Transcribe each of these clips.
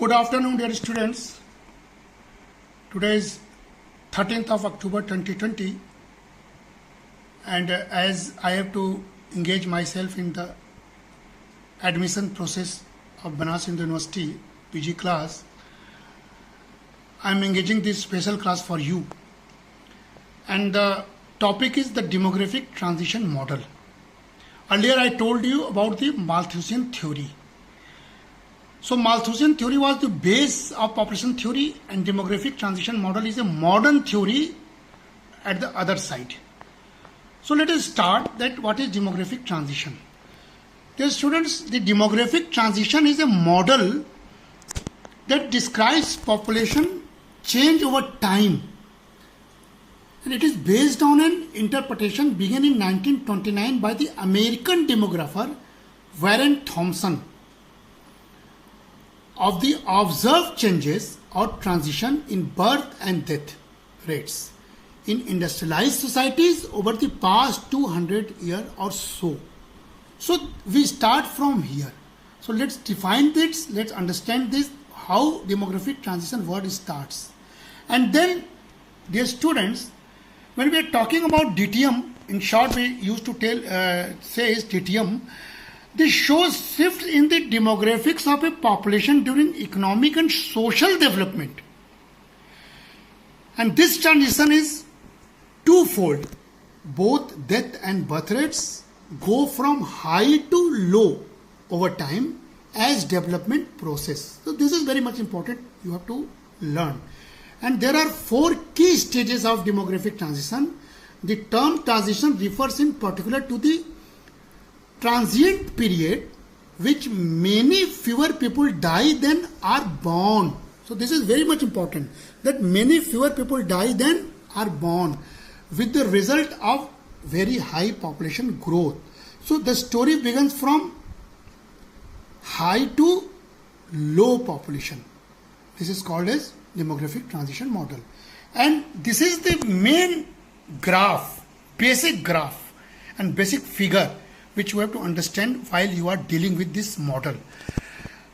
Good afternoon, dear students. Today is 13th of October 2020, and as I have to engage myself in the admission process of Banaras Hindu University PG class, I am engaging this special class for you. And the topic is the demographic transition model. Earlier I told you about the Malthusian theory. So Malthusian theory was the base of population theory, and demographic transition model is a modern theory at the other side. So let us start that what is demographic transition. Dear students, the demographic transition is a model that describes population change over time, and it is based on an interpretation begun in 1929 by the American demographer Warren Thompson of the observed changes or transition in birth and death rates in industrialized societies over the past 200 years or so. So we start from here. So let's define this, let's understand this, how demographic transition word starts. And then, dear students, when we are talking about DTM, in short we used to say is DTM, this shows shifts in the demographics of a population during economic and social development. And this transition is twofold. Both death and birth rates go from high to low over time as development process. So this is very much important. You have to learn. And there are four key stages of demographic transition. The term transition refers in particular to the transient period which many fewer people die than are born. So this is very much important, that many fewer people die than are born, with the result of very high population growth. So the story begins from high to low population. This is called as demographic transition model. And this is the main graph, basic graph and basic figure which you have to understand while you are dealing with this model.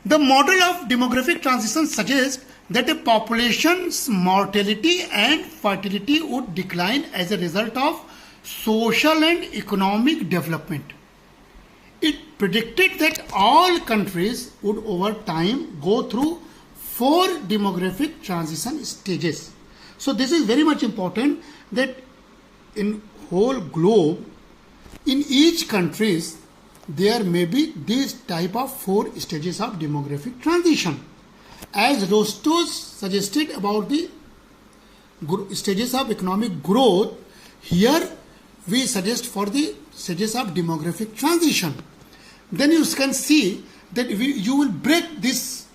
The model of demographic transition suggests that a population's mortality and fertility would decline as a result of social and economic development. It predicted that all countries would over time go through four demographic transition stages. So this is very much important, that in whole globe, in each countries, there may be this type of four stages of demographic transition. As Rostos suggested about the stages of economic growth, here we suggest for the stages of demographic transition. Then you can see that you will break this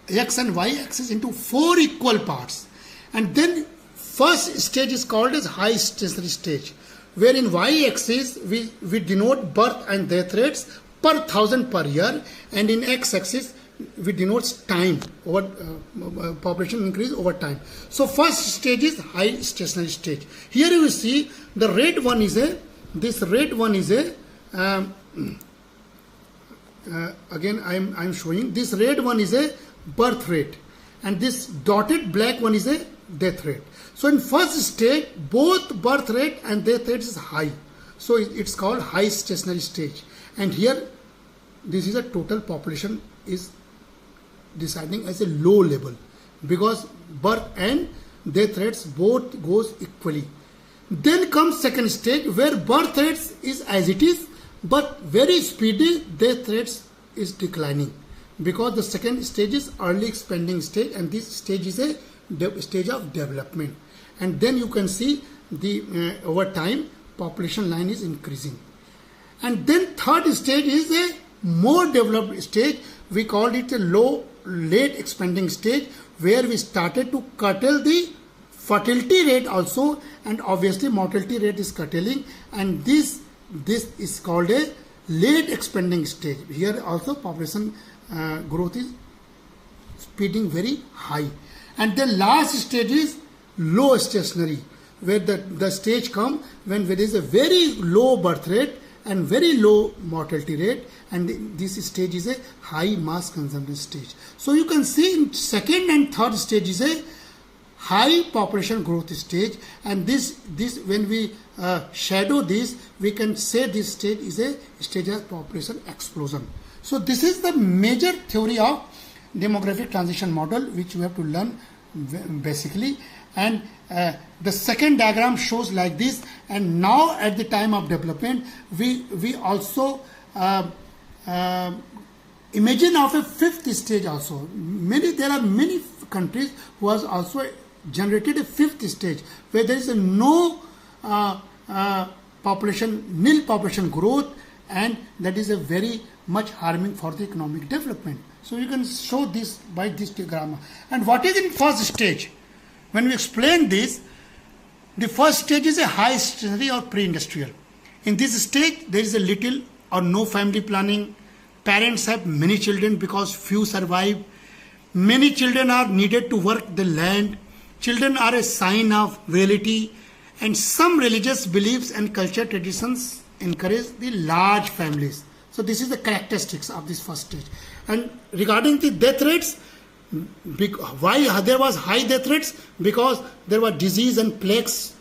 X and Y axis into four equal parts. And then first stage is called as high stationary stage, where in y-axis we denote birth and death rates per 1,000 per year, and in x-axis we denote time over population increase over time. So first stage is high stationary stage. Here you will see the red one is a, again I'm showing, this red one is a birth rate, and this dotted black one is a death rate. So in first stage, both birth rate and death rate is high. So it's called high stationary stage. And here, this is a total population is deciding as a low level, because birth and death rates both goes equally. Then comes second stage, where birth rates is as it is, but very speedy death rates is declining, because the second stage is early expanding stage, and this stage is a stage of development. And then you can see the over time population line is increasing. And then third stage is a more developed stage. We called it a late expanding stage, where we started to curtail the fertility rate also, and obviously mortality rate is curtailing, and this is called a late expanding stage. Here also population growth is speeding very high. And the last stage is low stationary, where the stage come when there is a very low birth rate and very low mortality rate, and this stage is a high mass consumption stage. So you can see in second and third stage is a high population growth stage, and this when we shadow this, we can say this stage is a stage of population explosion. So this is the major theory of demographic transition model which we have to learn basically. And the second diagram shows like this, and now at the time of development we also imagine of a fifth stage also. There are many countries who has also generated a fifth stage where there is a nil population growth, and that is a very much harming for the economic development. So you can show this by this diagram. And what is in first stage? When we explain this, the first stage is a high stationary or pre-industrial. In this stage, there is a little or no family planning. Parents have many children because few survive. Many children are needed to work the land. Children are a sign of virility, and some religious beliefs and culture traditions encourage the large families. So this is the characteristics of this first stage. And regarding the death rates, why there was high death rates? Because there were disease and plagues.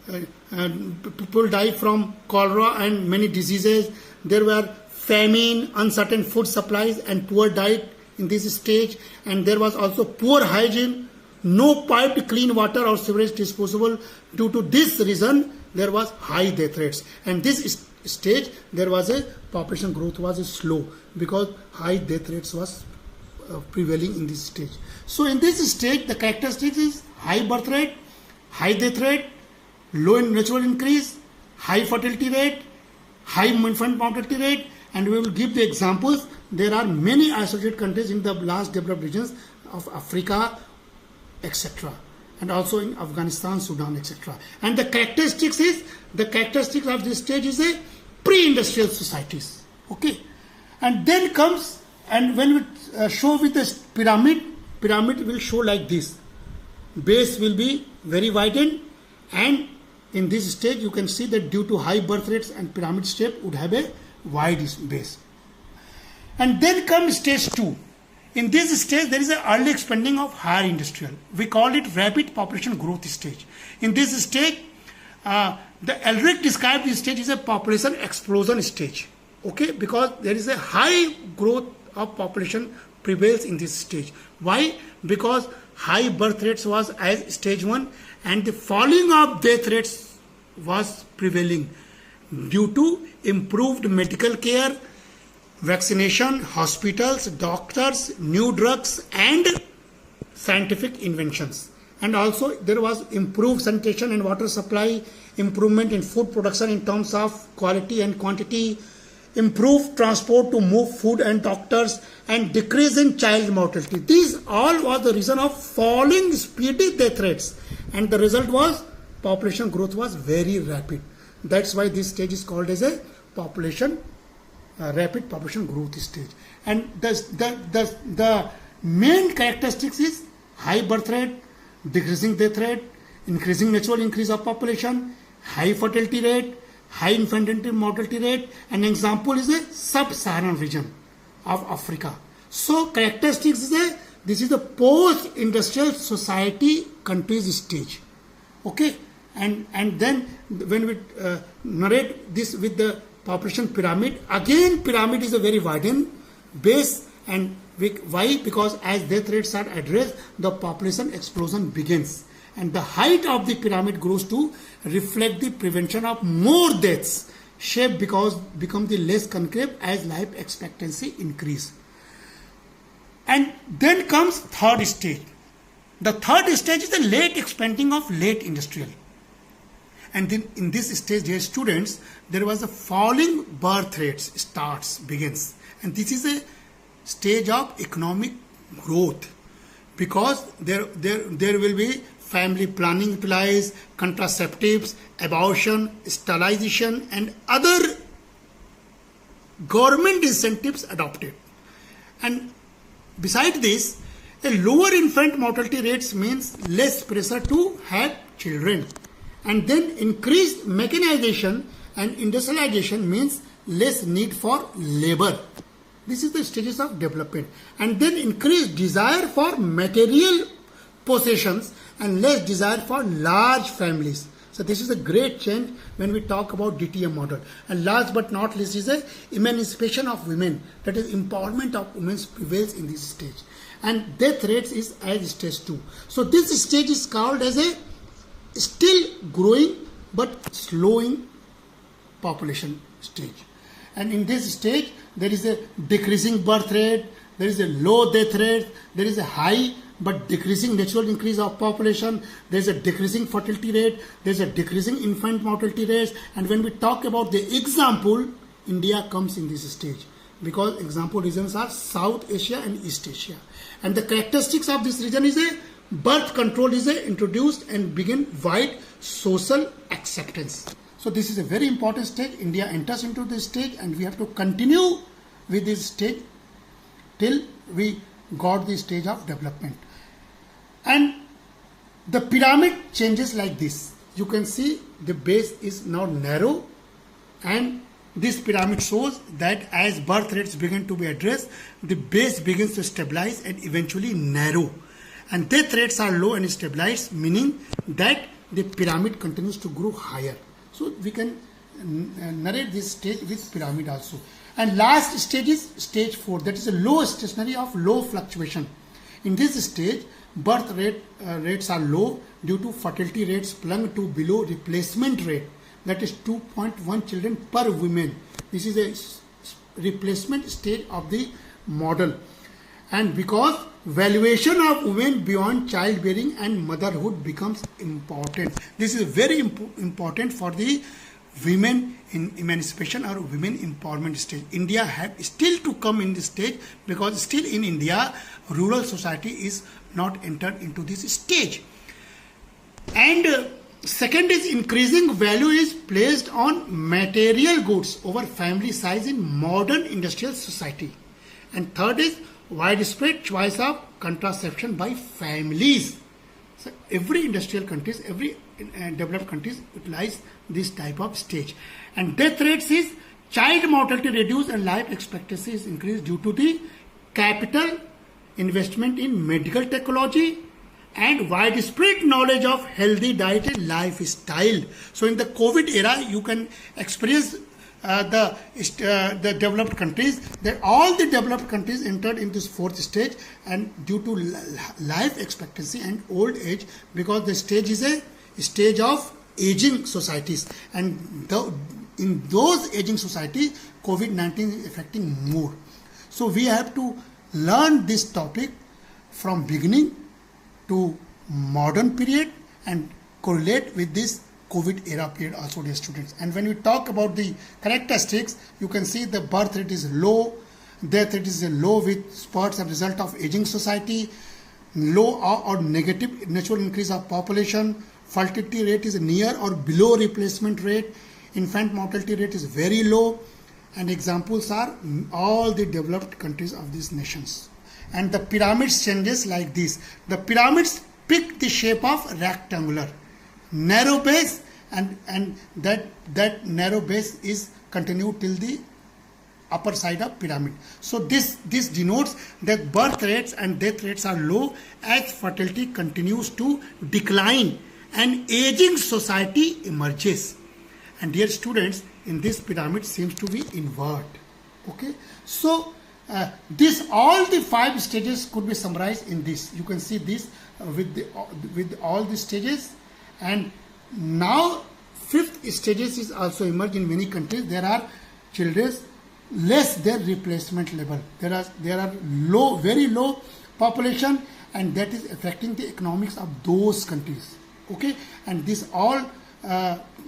People died from cholera and many diseases. There were famine, uncertain food supplies, and poor diet in this stage. And there was also poor hygiene, no piped clean water or sewage disposal. Due to this reason, there was high death rates. And this stage, there was a population growth was slow because high death rates was prevailing in this stage. So in this stage, the characteristics is high birth rate, high death rate, low natural increase, high fertility rate, high infant mortality rate, and we will give the examples. There are many isolated countries in the last developed regions of Africa, etc., and also in Afghanistan, Sudan, etc. And the characteristics of this stage is a pre-industrial societies. Okay, and then comes, and when we show with the pyramid will show like this. Base will be very widened, and in this stage you can see that due to high birth rates and pyramid shape would have a wide base. And then comes stage 2. In this stage there is an early expanding of higher industrial. We call it rapid population growth stage. In this stage, the Elric described this stage as a population explosion stage. Okay, because there is a high growth of population prevails in this stage. Why? Because high birth rates was as stage 1, and the falling of death rates was prevailing due to improved medical care, vaccination, hospitals, doctors, new drugs, and scientific inventions. And also there was improved sanitation and water supply, improvement in food production in terms of quality and quantity, improved transport to move food and doctors, and decrease in child mortality. These all was the reason of falling speedy death rates, and the result was population growth was very rapid. That's why this stage is called as a rapid population growth stage. And the main characteristics is high birth rate, decreasing death rate, increasing natural increase of population, high fertility rate, high infant mortality rate. An example is a sub-Saharan region of Africa. So characteristics is this is the post-industrial society countries stage. Okay, and then when we narrate this with the population pyramid, again pyramid is a very widened base. And why? Because as death rates are addressed, the population explosion begins, and the height of the pyramid grows to reflect the prevention of more deaths. Shape become the less concave as life expectancy increase. And then comes third stage. The third stage is the late expanding of late industrial. And then in this stage, dear students, there was a falling birth rates begins, and this is a stage of economic growth, because there will be family planning utilized, contraceptives, abortion, sterilization, and other government incentives adopted. And beside this, a lower infant mortality rates means less pressure to have children. And then increased mechanization and industrialization means less need for labor. This is the stages of development. And then increased desire for material possessions and less desire for large families. So this is a great change when we talk about DTM model. And last but not least is the emancipation of women. That is, empowerment of women prevails in this stage. And death rates is as stage 2. So this stage is called as a still growing but slowing population stage. And in this stage, there is a decreasing birth rate, there is a low death rate, there is a high but decreasing natural increase of population, there is a decreasing fertility rate, there is a decreasing infant mortality rate. And when we talk about the example, India comes in this stage, because example regions are South Asia and East Asia. And the characteristics of this region is a birth control is introduced and begin wide social acceptance. So this is a very important stage. India enters into this stage, and we have to continue with this stage till we got the stage of development. And the pyramid changes like this. You can see the base is now narrow, and this pyramid shows that as birth rates begin to be addressed, the base begins to stabilize and eventually narrow. And death rates are low and stabilized, meaning that the pyramid continues to grow higher. So we can narrate this stage with pyramid also. And last stage is stage 4, that is a low stationary of low fluctuation. In this stage, birth rates are low due to fertility rates plunged to below replacement rate, that is 2.1 children per woman. This is a replacement stage of the model. And because valuation of women beyond childbearing and motherhood becomes important. This is very important for the women in emancipation or women empowerment stage. India have still to come in this stage, because still in India rural society is not entered into this stage. And second is increasing value is placed on material goods over family size in modern industrial society. And third is widespread choice of contraception by families. So every industrial countries, every developed countries utilize this type of stage. And death rates is child mortality reduced and life expectancy is increased due to the capital investment in medical technology and widespread knowledge of healthy diet and lifestyle. So in the COVID era, you can experience the developed countries, that all the developed countries entered in this 4th stage, and due to life expectancy and old age, because the stage is a stage of aging societies, and in those aging societies, COVID-19 is affecting more. So we have to learn this topic from beginning to modern period and correlate with this COVID era period also, dear students. And when we talk about the characteristics, you can see the birth rate is low, death rate is low with spurts as a result of aging society, low or negative natural increase of population, fertility rate is near or below replacement rate, infant mortality rate is very low, and examples are all the developed countries of these nations. And the pyramids changes like this. The pyramids pick the shape of rectangular, narrow base, and that narrow base is continued till the upper side of pyramid. So this denotes that birth rates and death rates are low as fertility continues to decline and aging society emerges. And dear students, in this pyramid seems to be invert. Okay, so all the 5 stages could be summarized in this. You can see this with all the stages. And now 5th stages is also emerged in many countries. There are children less than replacement level. There are low, very low population, and that is affecting the economics of those countries. Okay, and this all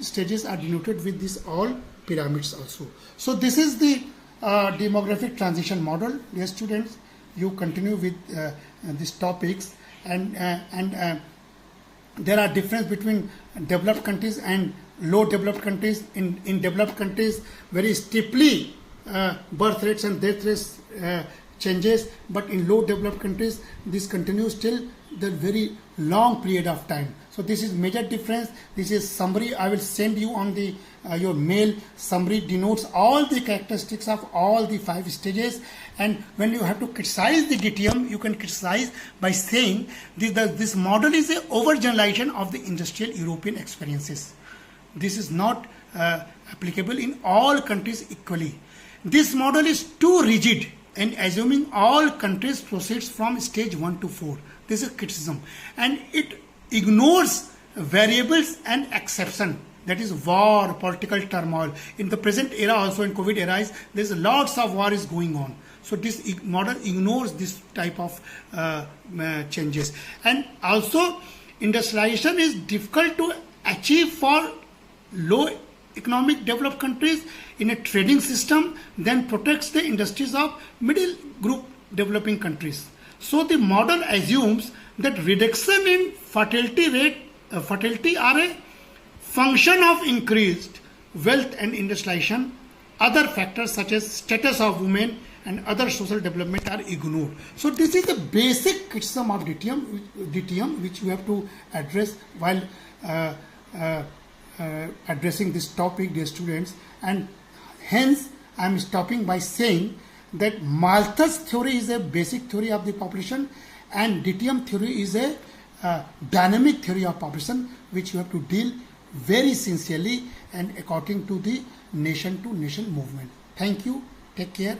stages are denoted with this all pyramids also. So this is the demographic transition model. Dear students, you continue with these topics, and there are difference between developed countries and low developed countries. In developed countries, very steeply birth rates and death rates changes, but in low developed countries this continues till the very long period of time. So this is major difference. This is summary. I will send you on the your mail. Summary denotes all the characteristics of all the 5 stages, and when you have to criticize the DTM, you can criticize by saying this model is a overgeneralization of the industrial European experiences. This is not applicable in all countries equally. This model is too rigid and assuming all countries proceeds from stage 1 to 4. This is criticism, and it ignores variables and exception. That is war, political turmoil. In the present era, also in COVID era, there's lots of war is going on. So this model ignores this type of changes. And also, industrialization is difficult to achieve for low economic developed countries in a trading system, then protects the industries of middle group developing countries. So the model assumes that reduction in fertility are a function of increased wealth and industrialization. Other factors such as status of women and other social development are ignored. So this is the basic criticism of DTM which you have to address while addressing this topic, dear students. And hence I am stopping by saying that Malthus theory is a basic theory of the population, and DTM theory is a dynamic theory of population which you have to deal very sincerely and according to the nation to nation movement. Thank you. Take care.